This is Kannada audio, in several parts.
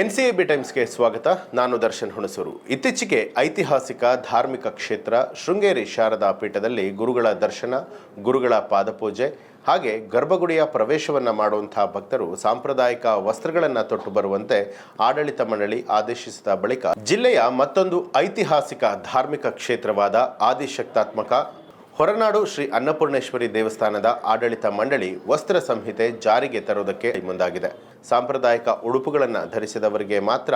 ಎನ್ಸಿಎಬಿ ಟೈಮ್ಸ್ಗೆ ಸ್ವಾಗತ. ನಾನು ದರ್ಶನ್ ಹುಣಸೂರು. ಇತ್ತೀಚೆಗೆ ಐತಿಹಾಸಿಕ ಧಾರ್ಮಿಕ ಕ್ಷೇತ್ರ ಶೃಂಗೇರಿ ಶಾರದಾ ಪೀಠದಲ್ಲಿ ಗುರುಗಳ ದರ್ಶನ, ಗುರುಗಳ ಪಾದಪೂಜೆ ಹಾಗೆ ಗರ್ಭಗುಡಿಯ ಪ್ರವೇಶವನ್ನು ಮಾಡುವಂತಹ ಭಕ್ತರು ಸಾಂಪ್ರದಾಯಿಕ ವಸ್ತ್ರಗಳನ್ನು ತೊಟ್ಟು ಬರುವಂತೆ ಆಡಳಿತ ಮಂಡಳಿ ಆದೇಶಿಸಿದ ಬಳಿಕ ಜಿಲ್ಲೆಯ ಮತ್ತೊಂದು ಐತಿಹಾಸಿಕ ಧಾರ್ಮಿಕ ಕ್ಷೇತ್ರವಾದ ಆದಿಶಕ್ತಾತ್ಮಕ ಹೊರನಾಡು ಶ್ರೀ ಅನ್ನಪೂರ್ಣೇಶ್ವರಿ ದೇವಸ್ಥಾನದ ಆಡಳಿತ ಮಂಡಳಿ ವಸ್ತ್ರ ಸಂಹಿತೆ ಜಾರಿಗೆ ತರುವುದಕ್ಕೆ ಮುಂದಾಗಿದೆ. ಸಾಂಪ್ರದಾಯಿಕ ಉಡುಪುಗಳನ್ನು ಧರಿಸಿದವರಿಗೆ ಮಾತ್ರ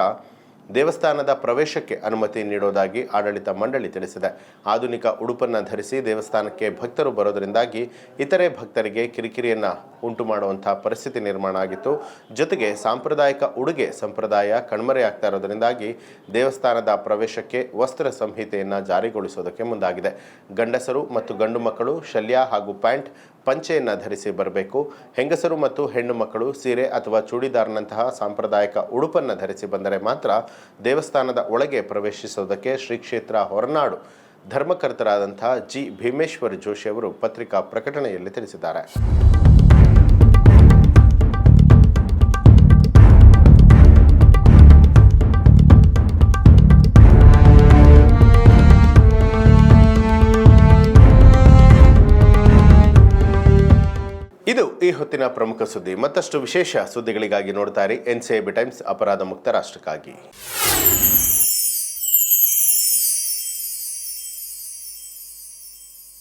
ದೇವಸ್ಥಾನದ ಪ್ರವೇಶಕ್ಕೆ ಅನುಮತಿ ನೀಡುವುದಾಗಿ ಆಡಳಿತ ಮಂಡಳಿ ತಿಳಿಸಿದೆ. ಆಧುನಿಕ ಉಡುಪನ್ನು ಧರಿಸಿ ದೇವಸ್ಥಾನಕ್ಕೆ ಭಕ್ತರು ಬರೋದರಿಂದಾಗಿ ಇತರೆ ಭಕ್ತರಿಗೆ ಕಿರಿಕಿರಿಯನ್ನು ಉಂಟು ಮಾಡುವಂತಹ ಪರಿಸ್ಥಿತಿ ನಿರ್ಮಾಣ ಆಗಿತ್ತು. ಜೊತೆಗೆ ಸಾಂಪ್ರದಾಯಿಕ ಉಡುಗೆ ಸಂಪ್ರದಾಯ ಕಣ್ಮರೆಯಾಗ್ತಾ ಇರೋದರಿಂದಾಗಿ ದೇವಸ್ಥಾನದ ಪ್ರವೇಶಕ್ಕೆ ವಸ್ತ್ರ ಸಂಹಿತೆಯನ್ನು ಜಾರಿಗೊಳಿಸುವುದಕ್ಕೆ ಮುಂದಾಗಿದೆ. ಗಂಡಸರು ಮತ್ತು ಗಂಡು ಮಕ್ಕಳು ಶಲ್ಯ ಹಾಗೂ ಪ್ಯಾಂಟ್ ಪಂಚೆಯನ್ನು ಧರಿಸಿ ಬರಬೇಕು. ಹೆಂಗಸರು ಮತ್ತು ಹೆಣ್ಣು ಮಕ್ಕಳು ಸೀರೆ ಅಥವಾ ಚೂಡಿದಾರ್ನಂತಹ ಸಾಂಪ್ರದಾಯಿಕ ಉಡುಪನ್ನು ಧರಿಸಿ ಬಂದರೆ ಮಾತ್ರ ದೇವಸ್ಥಾನದ ಒಳಗೆ ಪ್ರವೇಶಿಸುವುದಕ್ಕೆ ಶ್ರೀ ಕ್ಷೇತ್ರ ಹೊರನಾಡು ಧರ್ಮಕರ್ತರಾದಂತಹ ಜಿ ಭೀಮೇಶ್ವರ ಜೋಶಿ ಅವರು ಪತ್ರಿಕಾ ಪ್ರಕಟಣೆಯಲ್ಲಿ ತಿಳಿಸಿದ್ದಾರೆ. ಇದು ಈ ಹೊತ್ತಿನ ಪ್ರಮುಖ ಸುದ್ದಿ. ಮತ್ತಷ್ಟು ವಿಶೇಷ ಸುದ್ದಿಗಳಿಗಾಗಿ ನೋಡ್ತಾ ಇರಿ ಎನ್ಸಿಎಬಿ ಟೈಮ್ಸ್, ಅಪರಾಧ ಮುಕ್ತ ರಾಷ್ಟ್ರಕ್ಕಾಗಿ.